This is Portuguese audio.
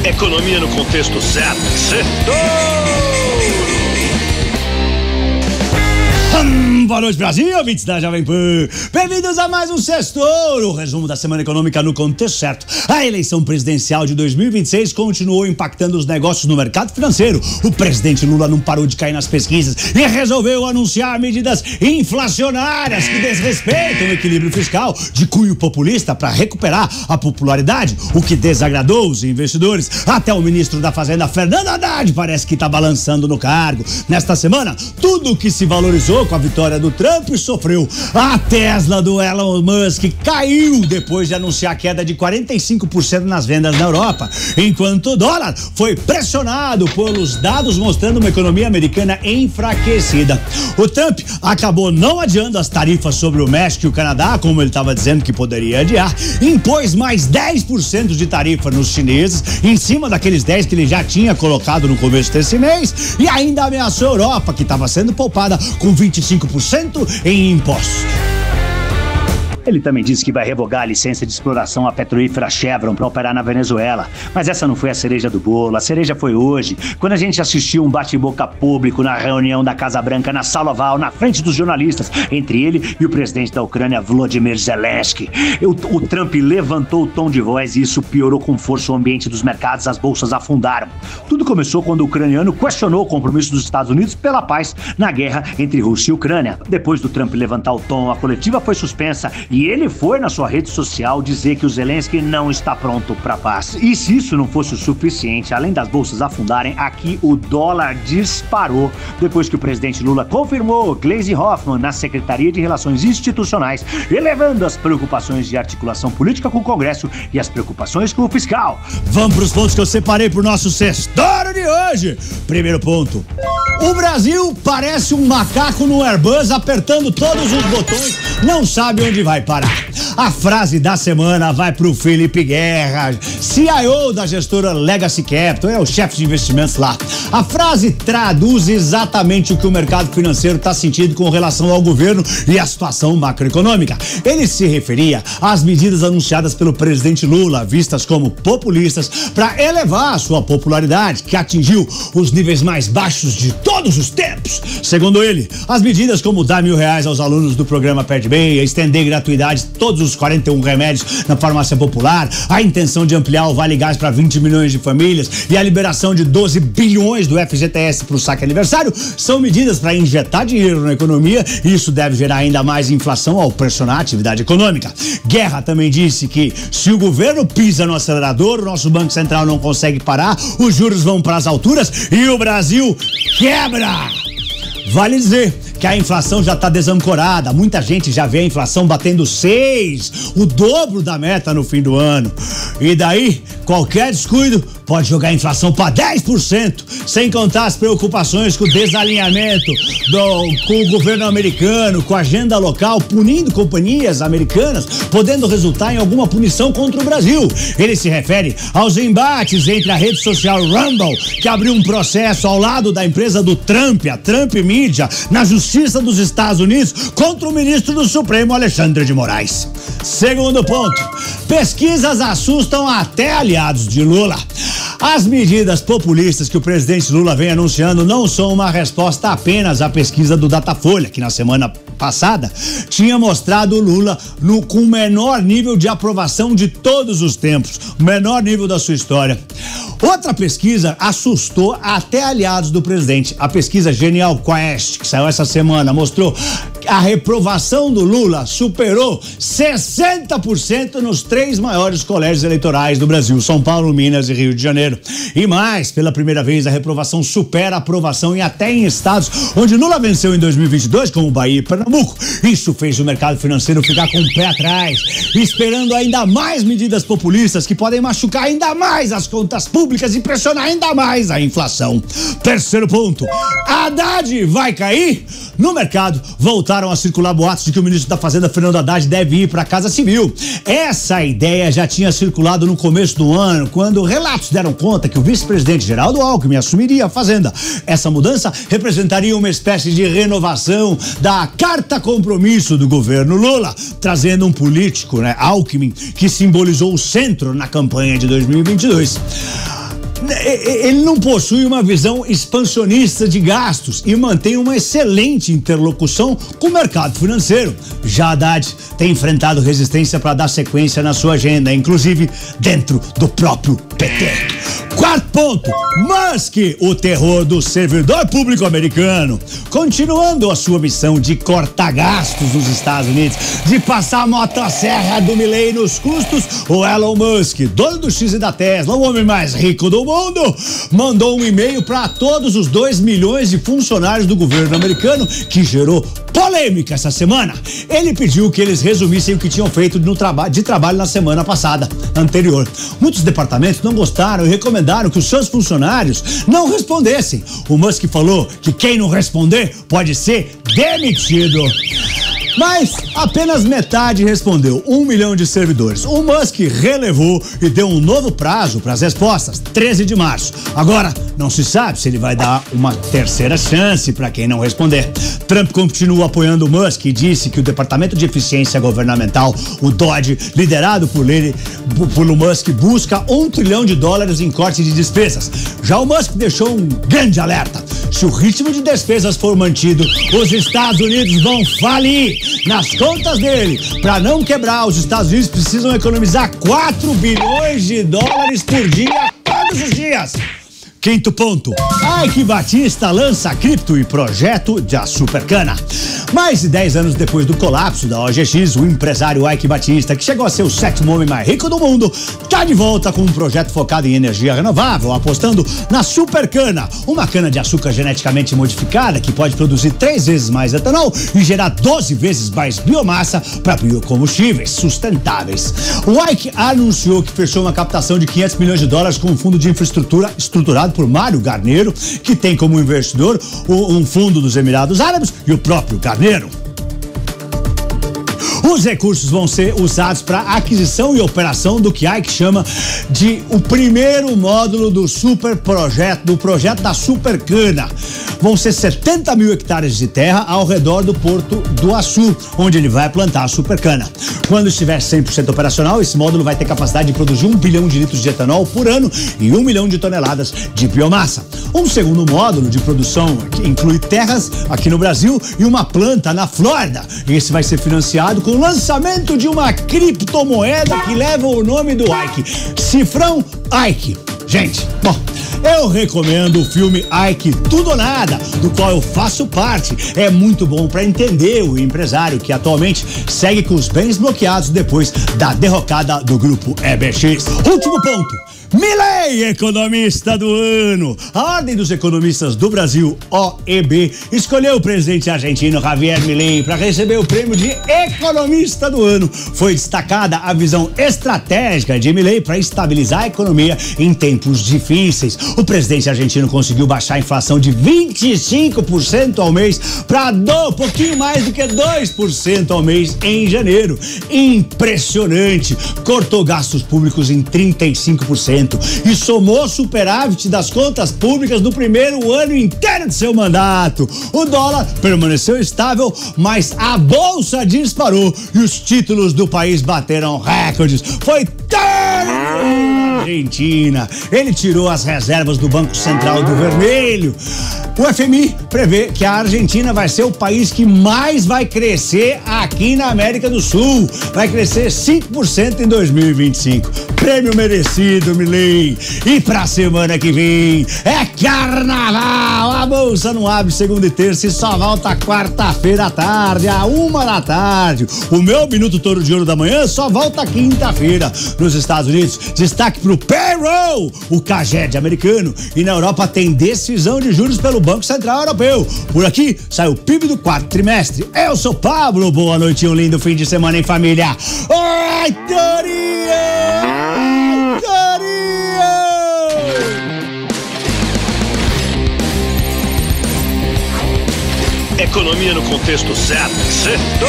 Economia no contexto certo. Boa noite, Brasil, ouvintes da Jovem Pan. Bem-vindos a mais um Sextou, o resumo da semana econômica no contexto certo. A eleição presidencial de 2026 continuou impactando os negócios no mercado financeiro. O presidente Lula não parou de cair nas pesquisas e resolveu anunciar medidas inflacionárias que desrespeitam o equilíbrio fiscal de cunho populista para recuperar a popularidade, o que desagradou os investidores. Até o ministro da Fazenda, Fernando Haddad, parece que está balançando no cargo. Nesta semana, tudo que se valorizou com a vitória do Trump sofreu. A Tesla do Elon Musk caiu depois de anunciar a queda de 45% nas vendas na Europa, enquanto o dólar foi pressionado pelos dados mostrando uma economia americana enfraquecida. O Trump acabou não adiando as tarifas sobre o México e o Canadá, como ele estava dizendo que poderia adiar, impôs mais 10% de tarifa nos chineses, em cima daqueles 10% que ele já tinha colocado no começo desse mês, e ainda ameaçou a Europa, que estava sendo poupada com 25% em impostos. Ele também disse que vai revogar a licença de exploração à petrolífera Chevron para operar na Venezuela. Mas essa não foi a cereja do bolo. A cereja foi hoje, quando a gente assistiu um bate-boca público na reunião da Casa Branca, na Sala Oval, na frente dos jornalistas, entre ele e o presidente da Ucrânia, Volodymyr Zelensky. O Trump levantou o tom de voz e isso piorou com força o ambiente dos mercados. As bolsas afundaram. Tudo começou quando o ucraniano questionou o compromisso dos Estados Unidos pela paz na guerra entre Rússia e Ucrânia. Depois do Trump levantar o tom, a coletiva foi suspensa e ele foi na sua rede social dizer que o Zelensky não está pronto para paz. E se isso não fosse o suficiente, além das bolsas afundarem, aqui o dólar disparou depois que o presidente Lula confirmou Gleisi Hoffmann na Secretaria de Relações Institucionais, elevando as preocupações de articulação política com o Congresso e as preocupações com o fiscal. Vamos para os pontos que eu separei para o nosso Sextório de hoje. Primeiro ponto: o Brasil parece um macaco no Airbus apertando todos os botões, não sabe onde vai parar. A frase da semana vai pro Felipe Guerra, CIO da gestora Legacy Capital, é o chefe de investimentos lá. A frase traduz exatamente o que o mercado financeiro está sentindo com relação ao governo e à situação macroeconômica. Ele se referia às medidas anunciadas pelo presidente Lula, vistas como populistas, para elevar a sua popularidade, que atingiu os níveis mais baixos de todos os tempos. Segundo ele, as medidas como dar R$1.000 aos alunos do programa Pede Bem, estender gratuidade todos os 41 remédios na farmácia popular, a intenção de ampliar o Vale Gás para 20 milhões de famílias e a liberação de 12 bilhões do FGTS para o saque aniversário são medidas para injetar dinheiro na economia e isso deve gerar ainda mais inflação ao pressionar a atividade econômica. Guerra também disse que se o governo pisa no acelerador, o nosso Banco Central não consegue parar, os juros vão para as alturas e o Brasil quebra. Vale dizer que a inflação já está desancorada. Muita gente já vê a inflação batendo 6, o dobro da meta no fim do ano. E daí, qualquer descuido pode jogar a inflação para 10%, sem contar as preocupações com o desalinhamento com o governo americano, com a agenda local, punindo companhias americanas, podendo resultar em alguma punição contra o Brasil. Ele se refere aos embates entre a rede social Rumble, que abriu um processo ao lado da empresa do Trump, a Trump Media, na Justiça dos Estados Unidos, contra o ministro do Supremo, Alexandre de Moraes. Segundo ponto: pesquisas assustam até aliados de Lula. As medidas populistas que o presidente Lula vem anunciando não são uma resposta apenas à pesquisa do Datafolha, que na semana passada tinha mostrado o Lula com o menor nível de aprovação de todos os tempos, o menor nível da sua história. Outra pesquisa assustou até aliados do presidente. A pesquisa Genial Quest, que saiu essa semana, mostrou que a reprovação do Lula superou 60% nos 3 maiores colégios eleitorais do Brasil: São Paulo, Minas e Rio de Janeiro. E mais, pela primeira vez, a reprovação supera a aprovação até em estados onde Lula venceu em 2022, como Bahia e Pernambuco. Isso fez o mercado financeiro ficar com o pé atrás, esperando ainda mais medidas populistas que podem machucar ainda mais as contas públicas e pressionar ainda mais a inflação. Terceiro ponto: Haddad vai cair? No mercado, voltaram a circular boatos de que o ministro da Fazenda, Fernando Haddad, deve ir para a Casa Civil. Essa ideia já tinha circulado no começo do ano, quando relatos deram conta que o vice-presidente Geraldo Alckmin assumiria a Fazenda. Essa mudança representaria uma espécie de renovação da cara quarta compromisso do governo Lula, trazendo um político, Alckmin, que simbolizou o centro na campanha de 2022. Ele não possui uma visão expansionista de gastos e mantém uma excelente interlocução com o mercado financeiro. Já Haddad tem enfrentado resistência para dar sequência na sua agenda, inclusive dentro do próprio PT. Quarto ponto, Musk, o terror do servidor público americano, continuando a sua missão de cortar gastos nos Estados Unidos, de passar a motosserra do Milley nos custos. O Elon Musk, dono do X e da Tesla, o homem mais rico do mundo, mandou um e-mail para todos os 2 milhões de funcionários do governo americano, que gerou polêmica essa semana. Ele pediu que eles resumissem o que tinham feito de trabalho na semana anterior. Muitos departamentos não gostaram e recomendaram que os seus funcionários não respondessem. O Musk falou que quem não responder pode ser demitido. Mas apenas metade respondeu, 1 milhão de servidores. O Musk relevou e deu um novo prazo para as respostas, 13 de março. Agora, não se sabe se ele vai dar uma terceira chance para quem não responder. Trump continua apoiando o Musk e disse que o Departamento de Eficiência Governamental, o DOGE, liderado por Musk, busca $1 trilhão em corte de despesas. Já o Musk deixou um grande alerta. Se o ritmo de despesas for mantido, os Estados Unidos vão falir. Nas contas dele, para não quebrar, os Estados Unidos precisam economizar $4 bilhões por dia, todos os dias. Quinto ponto, Ike Batista lança cripto e projeto da Supercana. Mais de 10 anos depois do colapso da OGX, o empresário Ike Batista, que chegou a ser o 7º homem mais rico do mundo, está de volta com um projeto focado em energia renovável, apostando na Supercana, uma cana de açúcar geneticamente modificada que pode produzir 3 vezes mais etanol e gerar 12 vezes mais biomassa para biocombustíveis sustentáveis. O Ike anunciou que fechou uma captação de $500 milhões com um fundo de infraestrutura estruturado por Mário Garneiro, que tem como investidor um fundo dos Emirados Árabes e o próprio Garneiro. Os recursos vão ser usados para aquisição e operação do que Ike chama de o primeiro módulo do projeto da Supercana. Vão ser 70 mil hectares de terra ao redor do Porto do Açu, onde ele vai plantar a Supercana. Quando estiver 100% operacional, esse módulo vai ter capacidade de produzir 1 bilhão de litros de etanol por ano e 1 milhão de toneladas de biomassa. Um segundo módulo de produção que inclui terras aqui no Brasil e uma planta na Flórida. Esse vai ser financiado com o lançamento de uma criptomoeda que leva o nome do Ike, Cifrão Ike. Gente, bom, eu recomendo o filme Ike Tudo ou Nada, do qual eu faço parte. É muito bom para entender o empresário que atualmente segue com os bens bloqueados depois da derrocada do grupo EBX. Último ponto. Milley, economista do ano. A Ordem dos Economistas do Brasil, OEB, escolheu o presidente argentino Javier Milei para receber o prêmio de economista do ano. Foi destacada a visão estratégica de Milei para estabilizar a economia em tempos difíceis. O presidente argentino conseguiu baixar a inflação de 25% ao mês para pouquinho mais do que 2% ao mês em janeiro. Impressionante! Cortou gastos públicos em 35%. E somou superávit das contas públicas no primeiro ano inteiro de seu mandato. O dólar permaneceu estável, mas a bolsa disparou e os títulos do país bateram recordes. Foi tão Argentina. Ele tirou as reservas do Banco Central do vermelho. O FMI prevê que a Argentina vai ser o país que mais vai crescer aqui na América do Sul. Vai crescer 5% em 2025. Prêmio merecido, Milei. E pra semana que vem é carnaval. A bolsa não abre segunda e terça e só volta quarta-feira à tarde, à 1h. O meu Minuto Touro de Ouro da Manhã só volta quinta-feira. Nos Estados Unidos, destaque pro payroll, o CAGED americano. E na Europa tem decisão de juros pelo Banco Central Europeu. Por aqui sai o PIB do 4º trimestre. Eu sou Pablo, boa noite e um lindo fim de semana em família. Oi, Torinho! Torinho! Economia no contexto certo. Certo!